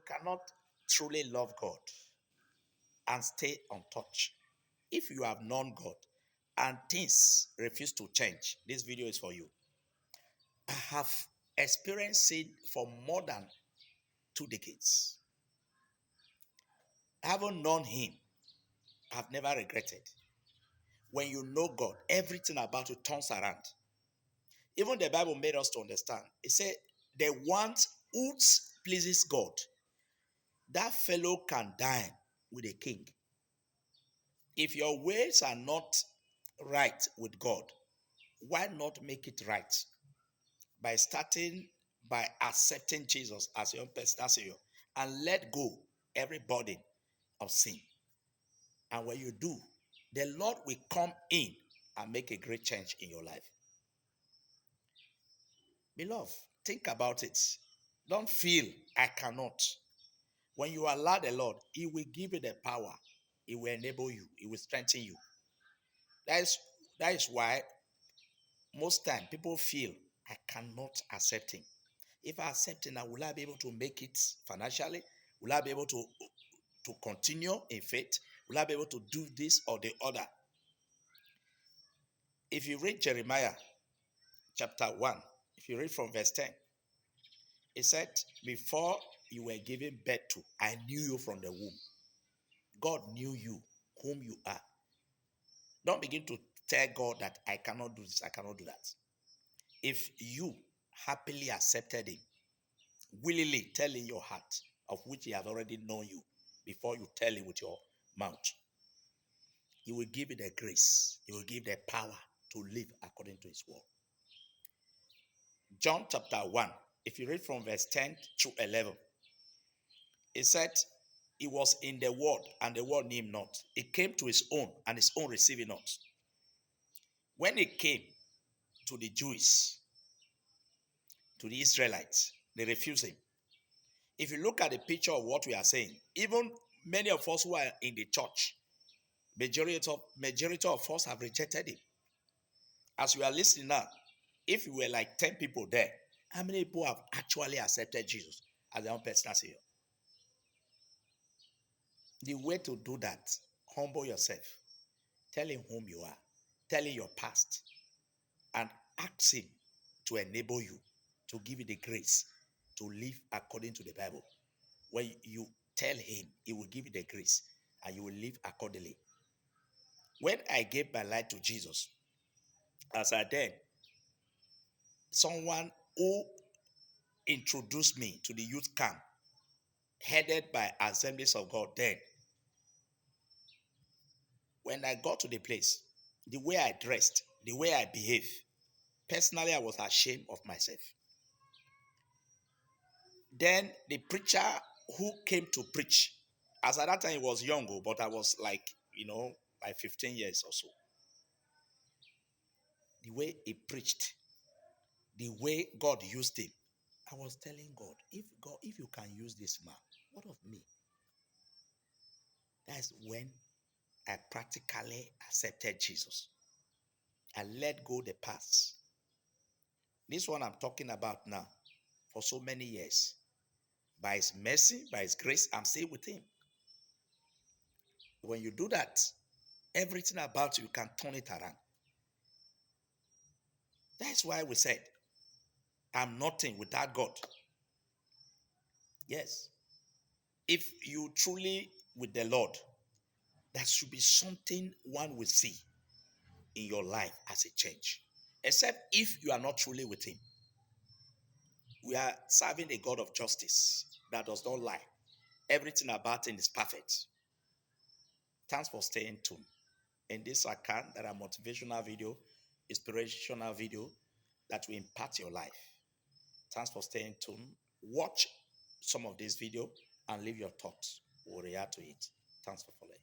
cannot truly love God and stay untouched. If you have known God and things refuse to change, this video is for you. I have experienced it for more than 2 decades. I haven't known Him. I've never regretted. When you know God, everything about you turns around. Even the Bible made us to understand. It said, the one who pleases God, that fellow can dine with a king. If your ways are not right with God, why not make it right by starting by accepting Jesus as your own personal Savior and let go every burden of sin? And when you do, the Lord will come in and make a great change in your life. Beloved, think about it. Don't feel I cannot. When you allow the Lord, He will give you the power. He will enable you. He will strengthen you. That is why most time people feel I cannot accept Him. If I accept Him, will I be able to make it financially? Will I be able to continue in faith? Will I be able to do this or the other? If you read Jeremiah chapter 1, if you read from verse 10, it said, before you were given birth to, I knew you from the womb. God knew you, whom you are. Don't begin to tell God that I cannot do this, I cannot do that. If you happily accepted Him, willingly tell in your heart, of which He has already known you, before you tell Him with your mouth, He will give you the grace, He will give the power to live according to His word. John chapter 1, if you read from verse 10 to 11, it said, He was in the world, and the world knew Him not. He came to His own, and His own received Him not. When He came to the Jews, to the Israelites, they refused Him. If you look at the picture of what we are saying, even many of us who are in the church, majority of us have rejected Him. As we are listening now, if we were like 10 people there, how many people have actually accepted Jesus as their own personal Savior? The way to do that, humble yourself. Tell Him whom you are. Tell Him your past. And ask Him to enable you, to give you the grace to live according to the Bible. When you tell Him, He will give you the grace and you will live accordingly. When I gave my life to Jesus, as I did, someone who introduced me to the youth camp, headed by Assemblies of God then, when I got to the place, the way I dressed, the way I behaved, personally, I was ashamed of myself. Then the preacher who came to preach, as at that time he was young, but I was like 15 years or so. The way he preached, the way God used him, I was telling God, if you can use this man, what of me? That's when I practically accepted Jesus. I let go the past. This one I'm talking about now, for so many years. By His mercy, by His grace, I'm still with Him. When you do that, everything about you can turn it around. That's why we said, I'm nothing without God. Yes. If you truly with the Lord, that should be something one will see in your life as a change. Except if you are not truly with Him. We are serving a God of justice that does not lie. Everything about Him is perfect. Thanks for staying tuned. In this account, there are motivational video, inspirational video that will impact your life. Thanks for staying tuned. Watch some of this video and leave your thoughts. We'll react to it. Thanks for following.